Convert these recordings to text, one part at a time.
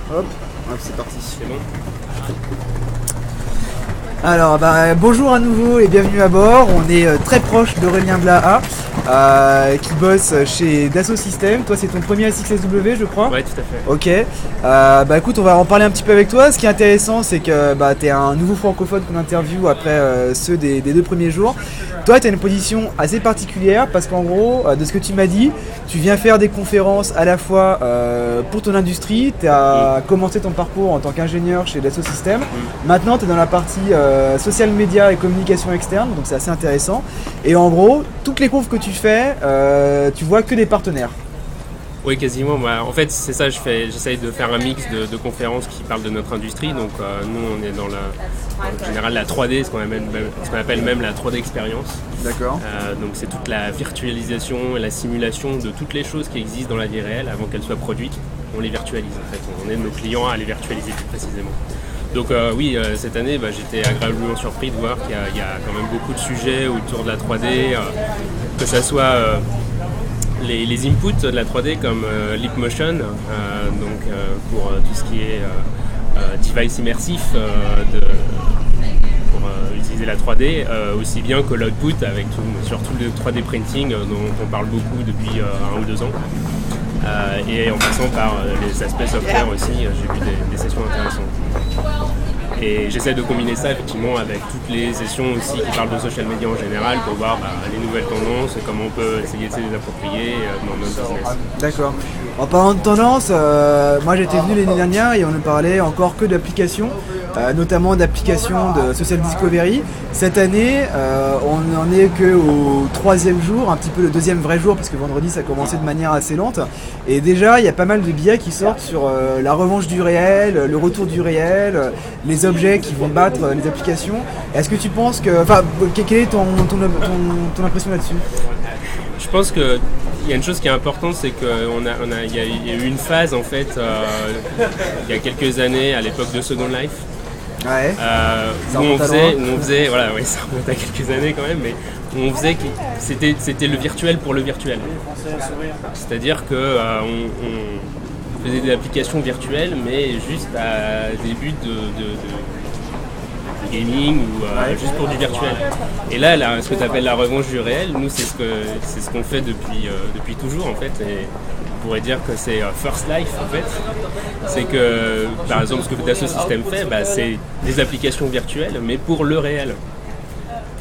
Hop, hop, c'est parti. C'est bon. Alors, bonjour à nouveau et bienvenue à bord. On est très proche d'Aurélien Blaha, qui bosse chez Dassault Systèmes. Toi, c'est ton premier SXSW, je crois. Ouais, tout à fait. Ok. Écoute, on va en parler un petit peu avec toi. Ce qui est intéressant, c'est que tu es un nouveau francophone qu'on interviewe après ceux des 2 premiers jours. Toi, tu as une position assez particulière parce qu'en gros, de ce que tu m'as dit, tu viens faire des conférences à la fois pour ton industrie. Tu as commencé ton parcours en tant qu'ingénieur chez Dassault Systèmes. Maintenant, tu es dans la partie social media et communication externe, donc c'est assez intéressant. Et en gros, toutes les confs que tu fais, tu vois que des partenaires. Oui, quasiment. En fait, c'est ça, j'essaye de faire un mix de conférences qui parlent de notre industrie. Donc, nous, on est dans en général la 3D, ce qu'on appelle même la 3D expérience. D'accord. Donc, c'est toute la virtualisation et la simulation de toutes les choses qui existent dans la vie réelle avant qu'elles soient produites. On les virtualise, en fait. On aide nos clients à les virtualiser plus précisément. Donc cette année, j'étais agréablement surpris de voir qu'il y a quand même beaucoup de sujets autour de la 3D, que ce soit les inputs de la 3D comme Leap Motion, pour tout ce qui est device immersif pour utiliser la 3D, aussi bien que l'output avec surtout le 3D printing dont on parle beaucoup depuis 1 ou 2 ans. Et en passant par les aspects software aussi, j'ai vu des sessions intéressantes. Et j'essaie de combiner ça effectivement avec toutes les sessions aussi qui parlent de social media en général pour voir les nouvelles tendances et comment on peut essayer de se les approprier dans notre business. D'accord. En parlant de tendance, moi j'étais venu l'année dernière et on ne parlait encore que d'applications, notamment d'applications de Social Discovery. Cette année, on n'en est qu'au 3e jour, un petit peu le 2e vrai jour, parce que vendredi ça a commencé de manière assez lente. Et déjà, il y a pas mal de billets qui sortent sur la revanche du réel, le retour du réel, les objets qui vont battre les applications. Est-ce que tu penses que... Enfin, quelle est ton impression là-dessus ? Je pense qu'il y a une chose qui est importante, c'est qu'il y a eu une phase en fait, il y a quelques années, à l'époque de Second Life, ouais. où on faisait, voilà, ouais, ça remonte à quelques années quand même, mais où on faisait que c'était le virtuel pour le virtuel. C'est-à-dire que on faisait des applications virtuelles, mais juste à des buts de gaming ou juste pour du virtuel. Et là, ce que tu appelles la revanche du réel, nous c'est ce qu'on fait depuis toujours en fait. Et on pourrait dire que c'est First Life en fait. C'est que par exemple ce que Dassault Systèmes fait, c'est des applications virtuelles mais pour le réel.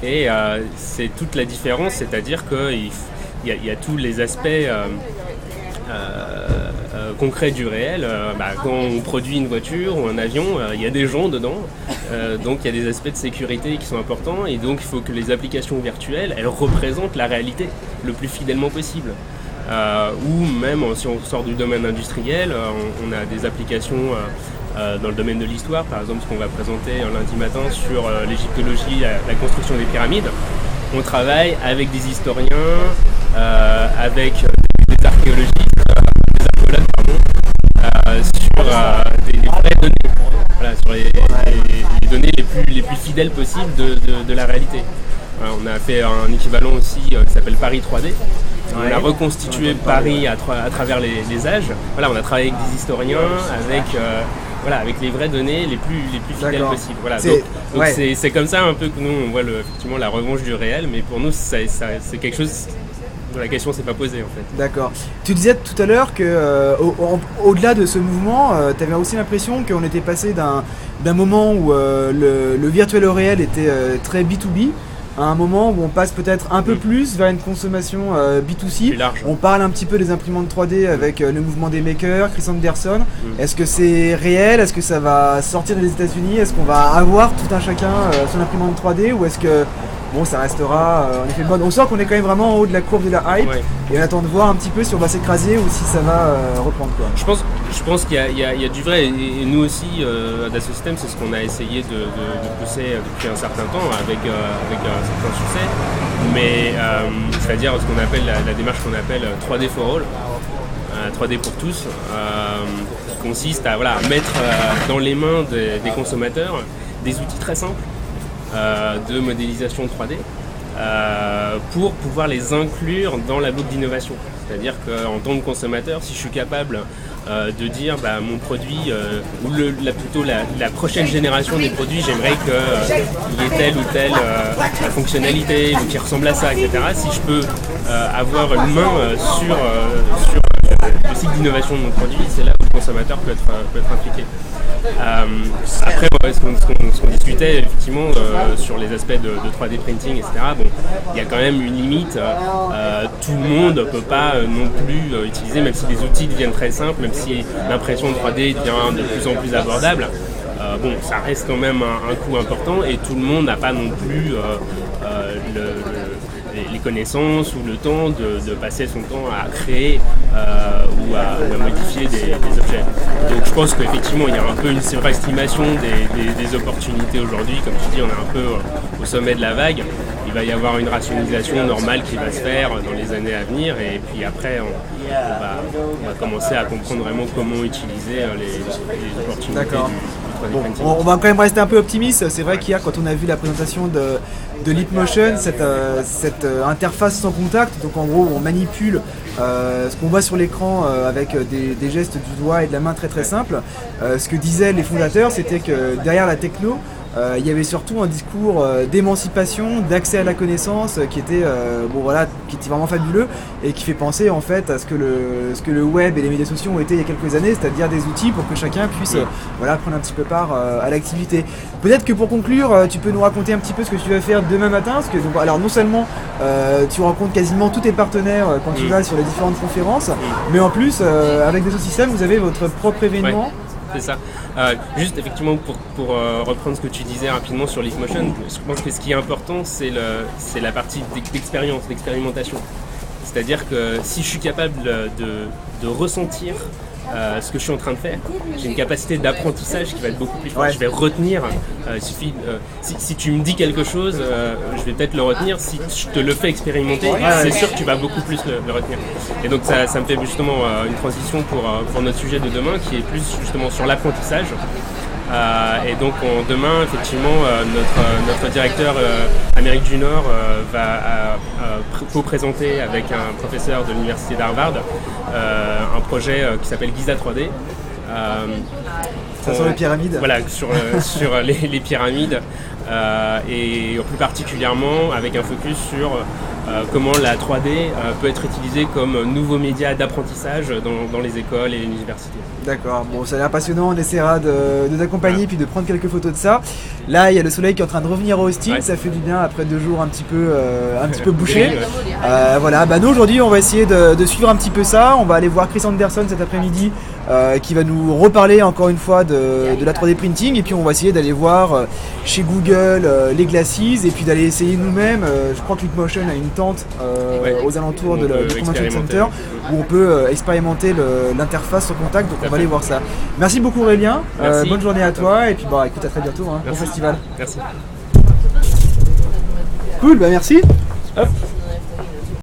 Et c'est toute la différence, c'est-à-dire qu'il y a tous les aspects concret du réel. Quand on produit une voiture ou un avion, il y a des gens dedans, donc il y a des aspects de sécurité qui sont importants et donc il faut que les applications virtuelles elles représentent la réalité le plus fidèlement possible. Ou même si on sort du domaine industriel, on a des applications dans le domaine de l'histoire, par exemple ce qu'on va présenter un lundi matin sur l'égyptologie, la construction des pyramides. On travaille avec des historiens, avec des archéologistes, sur des vraies données, voilà, sur les données les plus fidèles possibles de la réalité. Voilà, on a fait un équivalent aussi qui s'appelle Paris 3D. On a reconstitué Paris à travers les âges. Voilà, on a travaillé avec des historiens, avec les vraies données les plus fidèles possibles. Voilà, donc c'est comme ça un peu que nous on voit effectivement la revanche du réel, mais pour nous c'est quelque chose. La question s'est pas posée en fait. D'accord. Tu disais tout à l'heure que au-delà de ce mouvement, tu avais aussi l'impression qu'on était passé d'un moment où le virtuel au réel était très B2B à un moment où on passe peut-être un peu plus vers une consommation B2C. On parle un petit peu des imprimantes 3D avec le mouvement des makers, Chris Anderson. Est-ce que c'est réel ? Est-ce que ça va sortir des États-Unis ? Est-ce qu'on va avoir tout un chacun son imprimante 3D ou est-ce que ça restera en effet mode. On sent qu'on est quand même vraiment en haut de la courbe de la hype et on attend de voir un petit peu si on va s'écraser ou si ça va reprendre quoi. Je pense qu'il y a du vrai et nous aussi à Dassault Systèmes c'est ce qu'on a essayé de pousser depuis un certain temps avec un certain succès, mais c'est-à-dire ce qu'on appelle la démarche qu'on appelle 3D for all, 3D pour tous, qui consiste à mettre dans les mains des consommateurs des outils très simples de modélisation 3D pour pouvoir les inclure dans la boucle d'innovation. C'est-à-dire qu'en tant que consommateur, si je suis capable de dire mon produit, ou plutôt la prochaine génération des produits, j'aimerais qu'il y ait telle ou telle fonctionnalité ou qui ressemble à ça, etc. Si je peux avoir une main sur le cycle d'innovation de mon produit, c'est là où le consommateur peut être impliqué. Après, ce qu'on discutait effectivement sur les aspects de 3D printing, etc. Bon, il y a quand même une limite. Tout le monde ne peut pas non plus utiliser, même si les outils deviennent très simples, même si l'impression de 3D devient de plus en plus abordable. Bon, ça reste quand même un coût important et tout le monde n'a pas non plus les connaissances ou le temps de passer son temps à créer ou à modifier des objets. Donc je pense qu'effectivement il y a un peu une surestimation des opportunités aujourd'hui. Comme tu dis, on est un peu au sommet de la vague. Il va y avoir une rationalisation normale qui va se faire dans les années à venir et puis après on va commencer à comprendre vraiment comment utiliser les opportunités. D'accord. Bon, on va quand même rester un peu optimiste. C'est vrai qu'hier, quand on a vu la présentation de Leapmotion, cette interface sans contact, donc en gros on manipule ce qu'on voit sur l'écran avec des gestes du doigt et de la main très très simples. Ce que disaient les fondateurs, c'était que derrière la techno, il y avait surtout un discours d'émancipation, d'accès à la connaissance qui était qui était vraiment fabuleux et qui fait penser en fait à ce que le web et les médias sociaux ont été il y a quelques années, c'est-à-dire des outils pour que chacun puisse prendre un petit peu part à l'activité. Peut-être que pour conclure, tu peux nous raconter un petit peu ce que tu vas faire demain matin, parce que alors non seulement tu rencontres quasiment tous tes partenaires quand tu vas sur les différentes conférences, mais en plus avec des Systèmes, vous avez votre propre événement. Ouais. C'est ça. Juste effectivement pour reprendre ce que tu disais rapidement sur Leapmotion, je pense que ce qui est important c'est la partie d'expérience, d'expérimentation. C'est-à-dire que si je suis capable de ressentir ce que je suis en train de faire, j'ai une capacité d'apprentissage qui va être beaucoup plus forte. Je vais retenir, il suffit, si tu me dis quelque chose, je vais peut-être le retenir. Si je te le fais expérimenter, c'est sûr que tu vas beaucoup plus le retenir. Et donc ça me fait justement une transition pour notre sujet de demain qui est plus justement sur l'apprentissage. Et donc demain, effectivement, notre directeur Amérique du Nord va co-présenter avec un professeur de l'université d'Harvard un projet qui s'appelle Giza 3D. Sur les pyramides. Voilà, sur les pyramides. Et plus particulièrement avec un focus sur comment la 3D peut être utilisée comme nouveau média d'apprentissage dans les écoles et les universités. D'accord, bon ça a l'air passionnant, on essaiera de t'accompagner puis de prendre quelques photos de ça. Là il y a le soleil qui est en train de revenir au Austin, ça fait du bien après 2 jours un petit peu bouchés. Nous aujourd'hui on va essayer de suivre un petit peu ça, on va aller voir Chris Anderson cet après-midi qui va nous reparler encore une fois de la 3D printing et puis on va essayer d'aller voir chez Google les Glacis et puis d'aller essayer nous-mêmes. Je crois que Leapmotion a une tente aux alentours du Convention Center où on peut expérimenter l'interface sans contact, donc on va aller voir ça. Merci beaucoup Aurélien, bonne journée à toi et puis écoute à très bientôt, bon festival. Merci. Cool, merci. Hop.